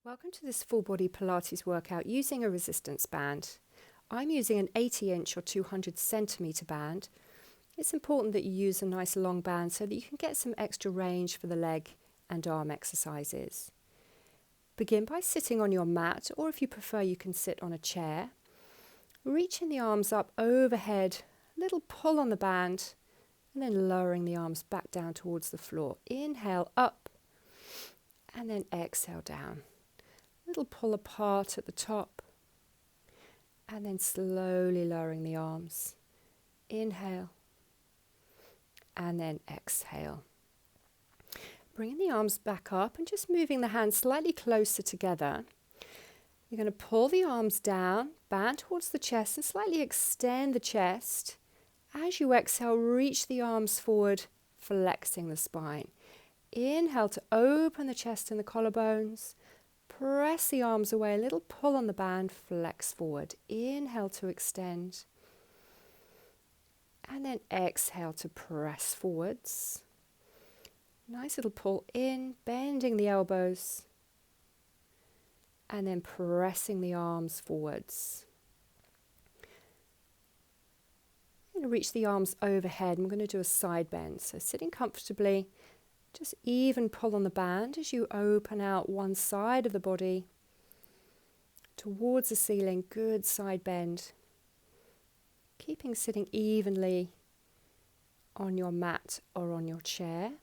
Welcome to this full body Pilates workout using a resistance band. I'm using an 80-inch or 200 centimetre band. It's important that you use a nice long band so that you can get some extra range for the leg and arm exercises. Begin by sitting on your mat, or if you prefer you can sit on a chair. Reaching the arms up overhead, a little pull on the band, and then lowering the arms back down towards the floor. Inhale up and then exhale down. Little pull apart at the top and then slowly lowering the arms. Inhale and then exhale. Bringing the arms back up and just moving the hands slightly closer together. You're going to pull the arms down, band towards the chest and slightly extend the chest. As you exhale, reach the arms forward, flexing the spine. Inhale to open the chest and the collarbones. Press the arms away, a little pull on the band, flex forward. Inhale to extend. And then exhale to press forwards. Nice little pull in, bending the elbows. And then pressing the arms forwards. I'm going to reach the arms overhead and we're going to do a side bend. So sitting comfortably. Just even pull on the band as you open out one side of the body towards the ceiling. Good side bend. Keeping sitting evenly on your mat or on your chair.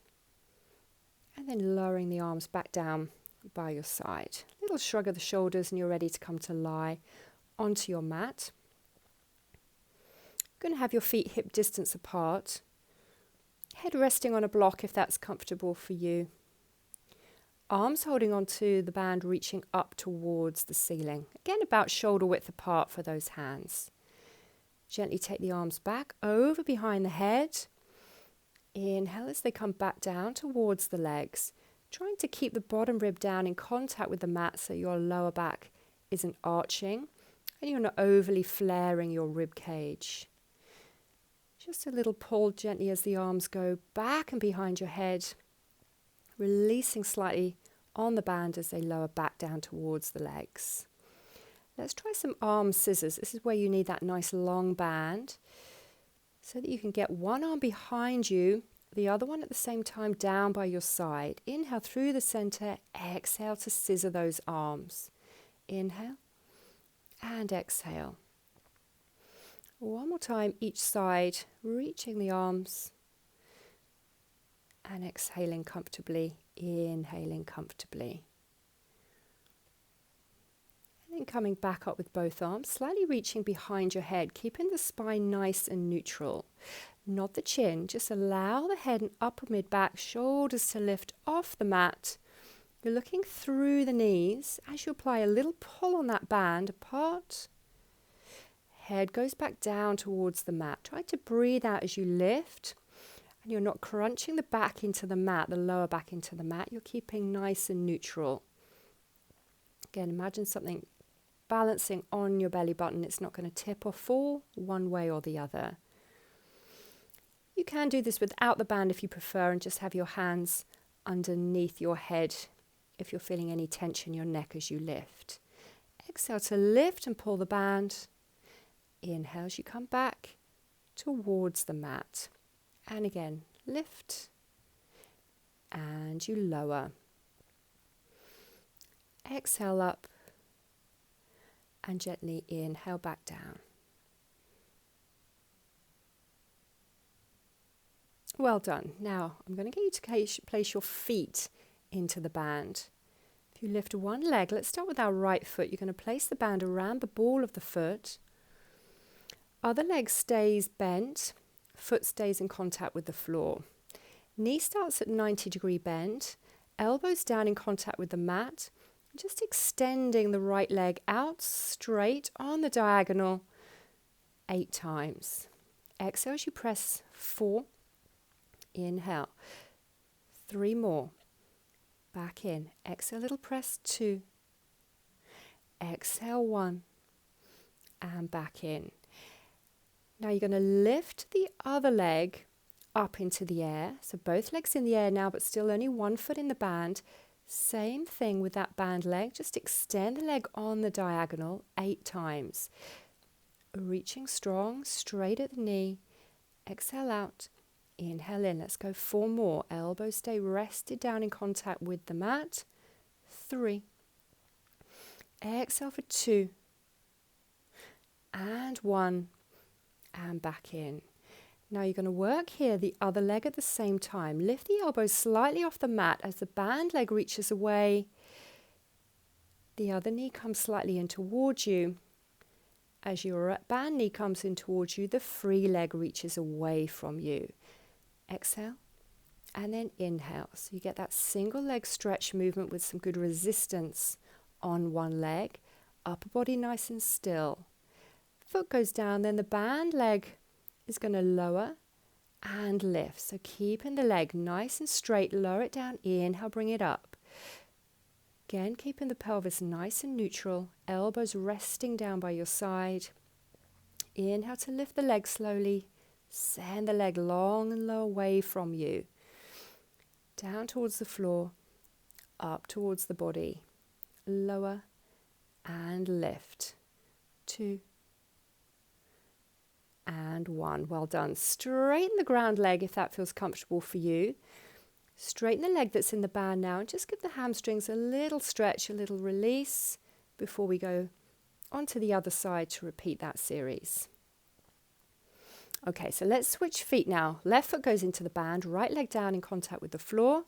And then lowering the arms back down by your side. Little shrug of the shoulders and you're ready to come to lie onto your mat. You're going to have your feet hip distance apart. Head resting on a block if that's comfortable for you. Arms holding onto the band, reaching up towards the ceiling. Again, about shoulder width apart for those hands. Gently take the arms back over behind the head. Inhale as they come back down towards the legs. Trying to keep the bottom rib down in contact with the mat so your lower back isn't arching and you're not overly flaring your rib cage. Just a little pull gently as the arms go back and behind your head, releasing slightly on the band as they lower back down towards the legs. Let's try some arm scissors. This is where you need that nice long band so that you can get one arm behind you, the other one at the same time down by your side. Inhale through the center, exhale to scissor those arms. Inhale and exhale. One more time each side, reaching the arms and exhaling comfortably, inhaling comfortably. And then coming back up with both arms, slightly reaching behind your head, keeping the spine nice and neutral. Not the chin, just allow the head and upper mid-back, shoulders to lift off the mat. You're looking through the knees as you apply a little pull on that band apart. Head goes back down towards the mat. Try to breathe out as you lift. And you're not crunching the back into the mat, the lower back into the mat. You're keeping nice and neutral. Again, imagine something balancing on your belly button. It's not going to tip or fall one way or the other. You can do this without the band if you prefer and just have your hands underneath your head if you're feeling any tension in your neck as you lift. Exhale to lift and pull the band. Inhale as you come back towards the mat. And again, lift and you lower. Exhale up and gently inhale back down. Well done. Now I'm going to get you to place your feet into the band. If you lift one leg, let's start with our right foot. You're going to place the band around the ball of the foot. Other leg stays bent, foot stays in contact with the floor. Knee starts at 90-degree bend, elbows down in contact with the mat, just extending the right leg out straight on the diagonal 8 times. Exhale as you press 4, inhale, 3 more, back in, exhale little press 2, exhale 1, and back in. Now you're going to lift the other leg up into the air. So both legs in the air now, but still only one foot in the band. Same thing with that band leg. Just extend the leg on the diagonal 8 times. Reaching strong, straight at the knee. Exhale out. Inhale in. Let's go 4 more. Elbows stay rested down in contact with the mat. 3. Exhale for 2. And 1. And back in. Now you're going to work here the other leg at the same time. Lift the elbows slightly off the mat as the band leg reaches away. The other knee comes slightly in towards you. As your band knee comes in towards you, the free leg reaches away from you. Exhale and then inhale. So you get that single leg stretch movement with some good resistance on one leg. Upper body nice and still. Foot goes down, then the band leg is going to lower and lift. So keeping the leg nice and straight, lower it down, inhale, bring it up. Again, keeping the pelvis nice and neutral, elbows resting down by your side. Inhale to lift the leg slowly, send the leg long and low away from you. Down towards the floor, up towards the body, lower and lift. 2. And 1. Well done. Straighten the ground leg if that feels comfortable for you. Straighten the leg that's in the band now and just give the hamstrings a little stretch, a little release before we go onto the other side to repeat that series. Okay, so let's switch feet now. Left foot goes into the band, right leg down in contact with the floor.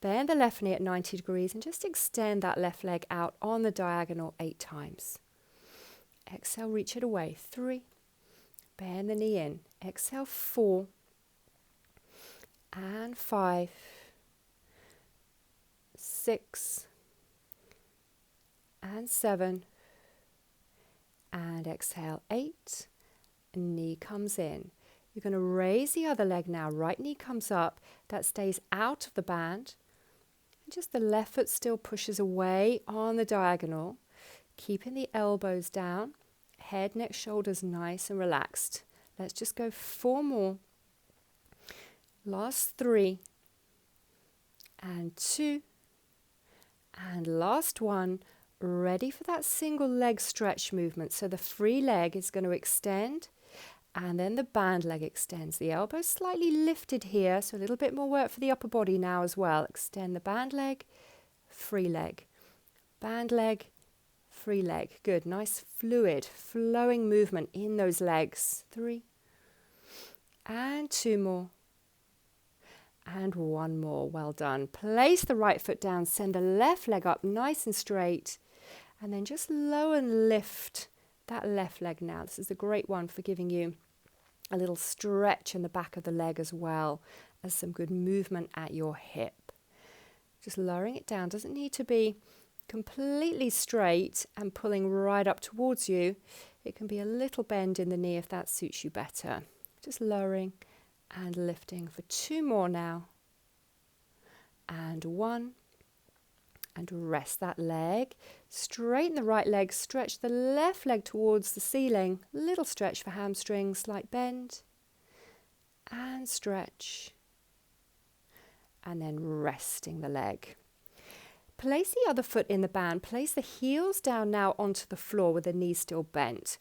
Bend the left knee at 90 degrees and just extend that left leg out on the diagonal 8 times. Exhale, reach it away. 3. Bend the knee in. Exhale, 4. And 5. 6. And 7. And exhale, 8. Knee comes in. You're going to raise the other leg now. Right knee comes up. That stays out of the band. And just the left foot still pushes away on the diagonal. Keeping the elbows down. Head, neck, shoulders nice and relaxed. Let's just go 4 more. Last 3. And 2. And last 1. Ready for that single leg stretch movement. So the free leg is going to extend and then the band leg extends. The elbows slightly lifted here, so a little bit more work for the upper body now as well. Extend the band leg, free leg, band leg, free leg. Good, nice fluid, flowing movement in those legs. 3. And 2 more. And 1 more. Well done. Place the right foot down, send the left leg up nice and straight. And then just lower and lift that left leg now. This is a great one for giving you a little stretch in the back of the leg as well as some good movement at your hip. Just lowering it down. Doesn't need to be completely straight and pulling right up towards you. It can be a little bend in the knee if that suits you better. Just lowering and lifting for 2 more now. And 1. And rest that leg. Straighten the right leg, stretch the left leg towards the ceiling. Little stretch for hamstrings, slight bend. And stretch. And then resting the leg. Place the other foot in the band. Place the heels down now onto the floor with the knees still bent.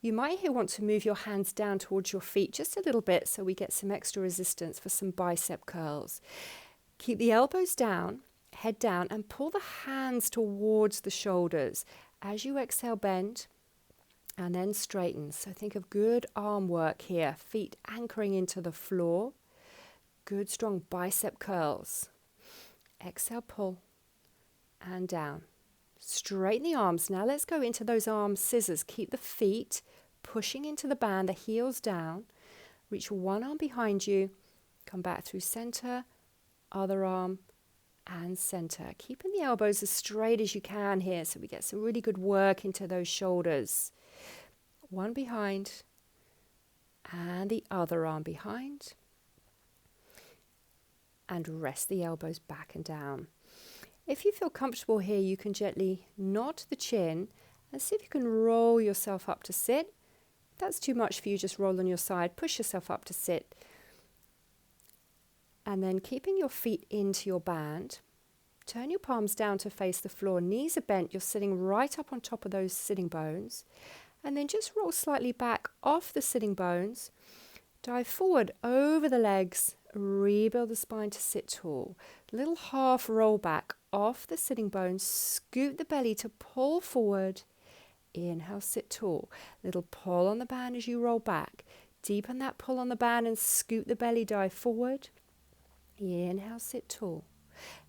You might here want to move your hands down towards your feet just a little bit so we get some extra resistance for some bicep curls. Keep the elbows down. Head down and pull the hands towards the shoulders. As you exhale, bend and then straighten. So think of good arm work here. Feet anchoring into the floor. Good strong bicep curls. Exhale, pull and down. Straighten the arms. Now let's go into those arm scissors. Keep the feet pushing into the band, the heels down. Reach one arm behind you. Come back through center, other arm, and center. Keeping the elbows as straight as you can here so we get some really good work into those shoulders. One behind and the other arm behind. And rest the elbows back and down. If you feel comfortable here, you can gently nod the chin and see if you can roll yourself up to sit. If that's too much for you, just roll on your side, push yourself up to sit. And then keeping your feet into your band, Turn your palms down to face the floor. Knees are bent. You're sitting right up on top of those sitting bones. And then just roll slightly back off the sitting bones. Dive forward over the legs. Rebuild the spine to sit tall. Little half roll back off the sitting bones. Scoot the belly to pull forward. Inhale, sit tall. Little pull on the band as you roll back. Deepen that pull on the band and scoot the belly, dive forward. Inhale, sit tall.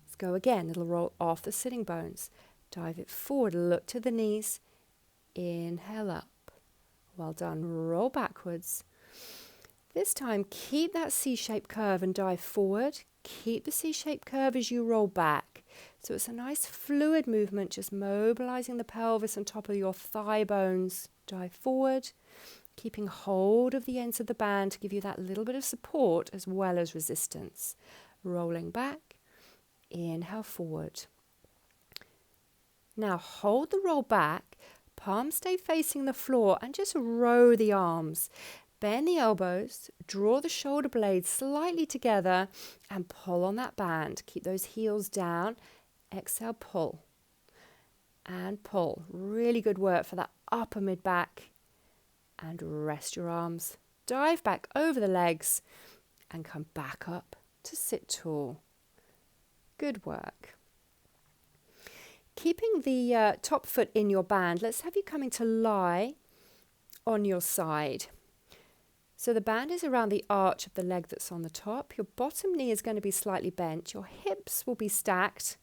Let's go again. Little roll off the sitting bones. Dive it forward, look to the knees. Inhale up. Well done. Roll backwards. This time, keep that C-shaped curve and dive forward. Keep the C-shaped curve as you roll back. So it's a nice fluid movement, just mobilizing the pelvis on top of your thigh bones. Dive forward, keeping hold of the ends of the band to give you that little bit of support as well as resistance. Rolling back, inhale forward. Now hold the roll back, palms stay facing the floor and just row the arms. Bend the elbows, draw the shoulder blades slightly together and pull on that band. Keep those heels down. Exhale, pull and pull. Really good work for that upper mid-back. And rest your arms. Dive back over the legs and come back up to sit tall. Good work. Keeping the top foot in your band, let's have you coming to lie on your side. So the band is around the arch of the leg that's on the top. Your bottom knee is going to be slightly bent. Your hips will be stacked.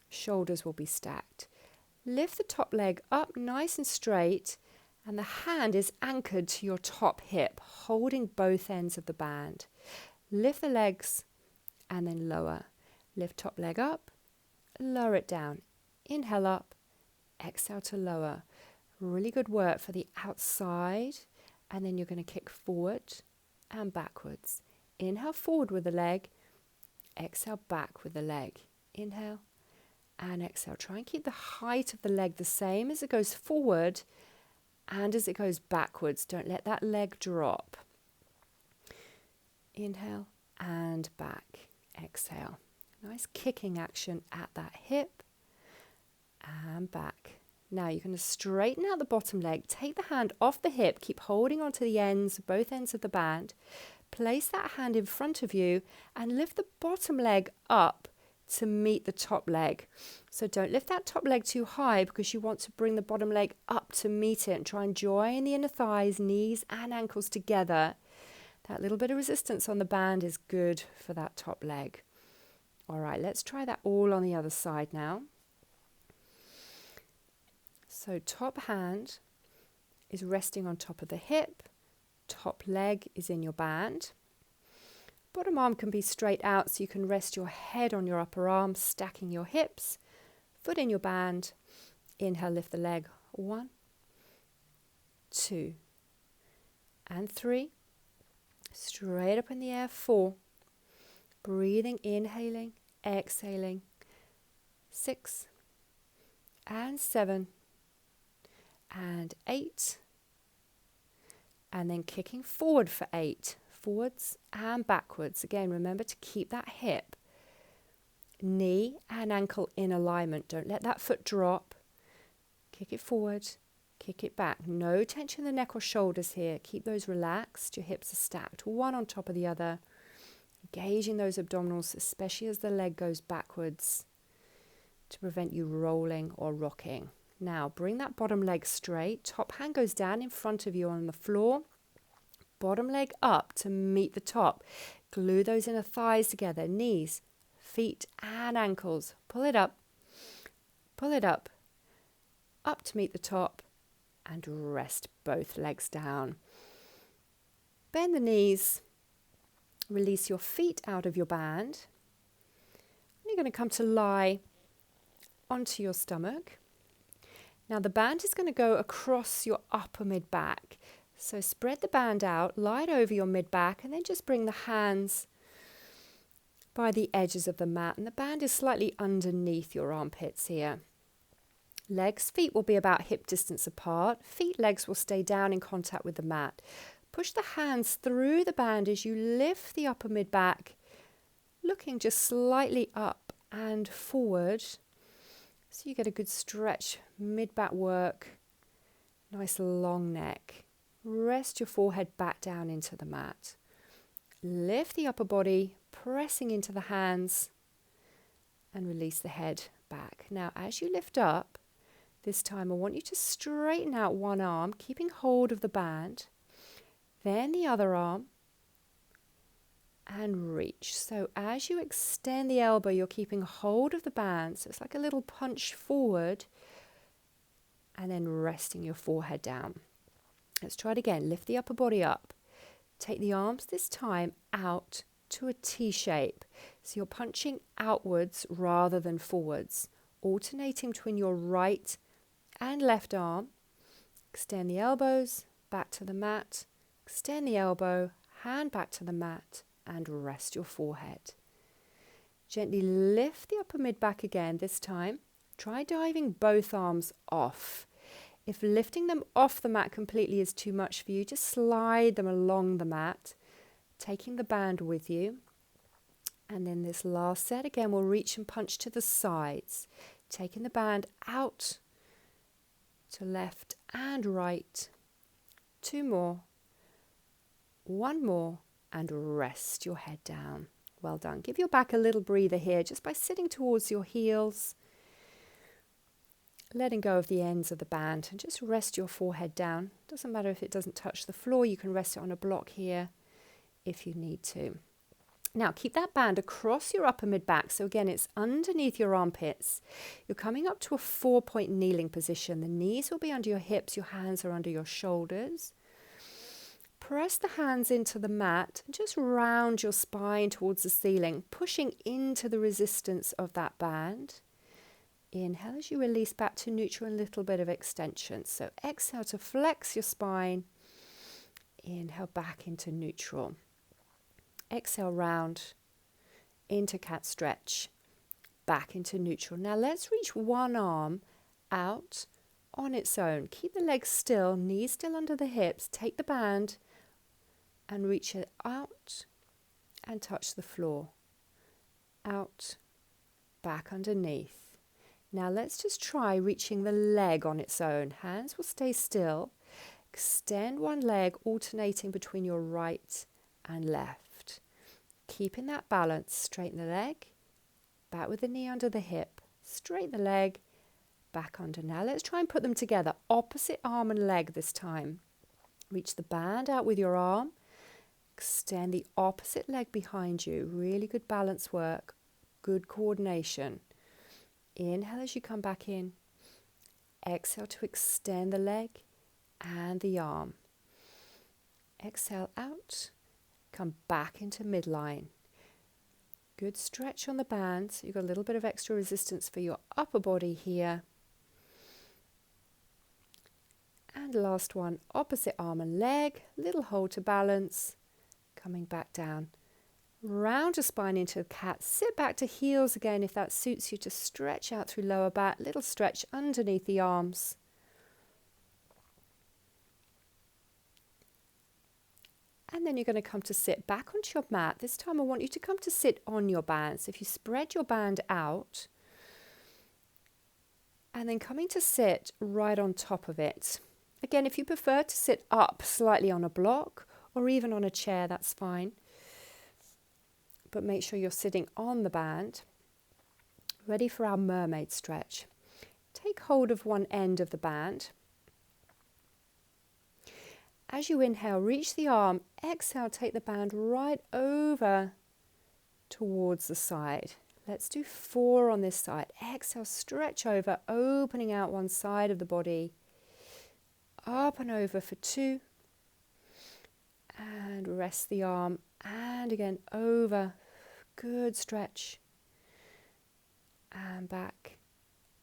Shoulders will be stacked. Lift the top leg up nice and straight, and the hand is anchored to your top hip, holding both ends of the band. Lift the legs and then lower. Lift top leg up, lower it down. Inhale up, exhale to lower. Really good work for the outside. And then you're going to kick forward and backwards. Inhale forward with the leg. Exhale back with the leg. Inhale and exhale. Try and keep the height of the leg the same as it goes forward and as it goes backwards. Don't let that leg drop. Inhale and back. Exhale. Nice kicking action at that hip and back. Now you're going to straighten out the bottom leg, take the hand off the hip, keep holding onto the ends, both ends of the band. Place that hand in front of you and lift the bottom leg up to meet the top leg. So don't lift that top leg too high because you want to bring the bottom leg up to meet it and try and join the inner thighs, knees and ankles together. That little bit of resistance on the band is good for that top leg. All right, let's try that all on the other side now. So top hand is resting on top of the hip, top leg is in your band. Bottom arm can be straight out so you can rest your head on your upper arm, stacking your hips, foot in your band. Inhale, lift the leg. 1, 2, and 3. Straight up in the air. 4. Breathing, inhaling, exhaling. 6, and 7. And 8, and then kicking forward for 8, forwards and backwards. Again, remember to keep that hip, knee and ankle in alignment. Don't let that foot drop. Kick it forward, kick it back. No tension in the neck or shoulders here. Keep those relaxed. Your hips are stacked, one on top of the other. Engaging those abdominals, especially as the leg goes backwards to prevent you rolling or rocking. Now, bring that bottom leg straight. Top hand goes down in front of you on the floor. Bottom leg up to meet the top. Glue those inner thighs together. Knees, feet, and ankles. Pull it up. Pull it up. Up to meet the top. And rest both legs down. Bend the knees. Release your feet out of your band. And you're going to come to lie onto your stomach. Now the band is going to go across your upper mid-back. So spread the band out, lie it over your mid-back, and then just bring the hands by the edges of the mat. And the band is slightly underneath your armpits here. Legs, feet will be about hip distance apart. Feet, legs will stay down in contact with the mat. Push the hands through the band as you lift the upper mid-back, looking just slightly up and forward. So you get a good stretch, mid-back work, nice long neck. Rest your forehead back down into the mat. Lift the upper body, pressing into the hands, and release the head back. Now, as you lift up, this time I want you to straighten out one arm, keeping hold of the band, then the other arm, and reach. So as you extend the elbow, you're keeping hold of the band, so it's like a little punch forward, and then resting your forehead down. Let's try it again. Lift the upper body up. Take the arms this time out to a T shape. So you're punching outwards rather than forwards, alternating between your right and left arm. Extend the elbows, back to the mat. Extend the elbow, hand back to the mat, and rest your forehead. Gently lift the upper mid back again this time. Try diving both arms off. If lifting them off the mat completely is too much for you, just slide them along the mat, taking the band with you. And then this last set, again, we'll reach and punch to the sides, taking the band out to left and right. 2 more. 1 more, and rest your head down. Well done. Give your back a little breather here just by sitting towards your heels, letting go of the ends of the band, and just rest your forehead down. Doesn't matter if it doesn't touch the floor, you can rest it on a block here if you need to. Now keep that band across your upper mid back, so again it's underneath your armpits. You're coming up to a 4-point kneeling position. The knees will be under your hips, your hands are under your shoulders. Press the hands into the mat and just round your spine towards the ceiling, pushing into the resistance of that band. Inhale as you release back to neutral, a little bit of extension. So exhale to flex your spine. Inhale back into neutral. Exhale round into cat stretch. Back into neutral. Now let's reach one arm out on its own. Keep the legs still, knees still under the hips. Take the band and reach it out and touch the floor. Out, back underneath. Now let's just try reaching the leg on its own. Hands will stay still. Extend one leg, alternating between your right and left. Keeping that balance, straighten the leg, back with the knee under the hip, straighten the leg, back under. Now let's try and put them together, opposite arm and leg this time. Reach the band out with your arm, extend the opposite leg behind you. Really good balance work, good coordination. Inhale as you come back in. Exhale to extend the leg and the arm. Exhale out. Come back into midline. Good stretch on the band. So you've got a little bit of extra resistance for your upper body here. And last one, opposite arm and leg. Little hold to balance. Coming back down. Round your spine into a cat. Sit back to heels again if that suits you, to stretch out through lower back. Little stretch underneath the arms. And then you're going to come to sit back onto your mat. This time I want you to come to sit on your band. So if you spread your band out, and then coming to sit right on top of it. Again, if you prefer to sit up slightly on a block or even on a chair, that's fine. But make sure you're sitting on the band. Ready for our mermaid stretch. Take hold of one end of the band. As you inhale, reach the arm. Exhale, take the band right over towards the side. Let's do 4 on this side. Exhale, stretch over, opening out one side of the body. Up and over for 2. And rest the arm. And again, over. Good stretch. And back.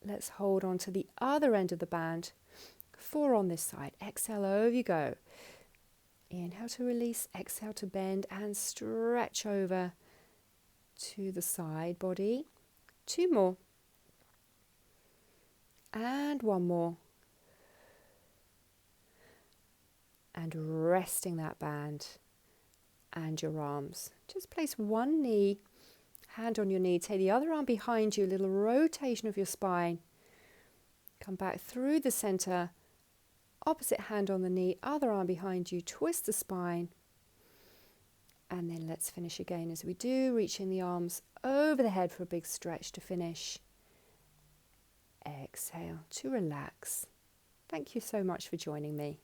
Let's hold on to the other end of the band. 4 on this side. Exhale, over you go. Inhale to release. Exhale to bend and stretch over to the side body. 2 more. And 1 more. And resting that band and your arms. Just place one knee, Hand on your knee, take the other arm behind you, a little rotation of your spine. Come back through the center, opposite hand on the knee, other arm behind you, twist the spine. And then let's finish again as we do, reaching the arms over the head for a big stretch to finish. Exhale to relax. Thank you so much for joining me.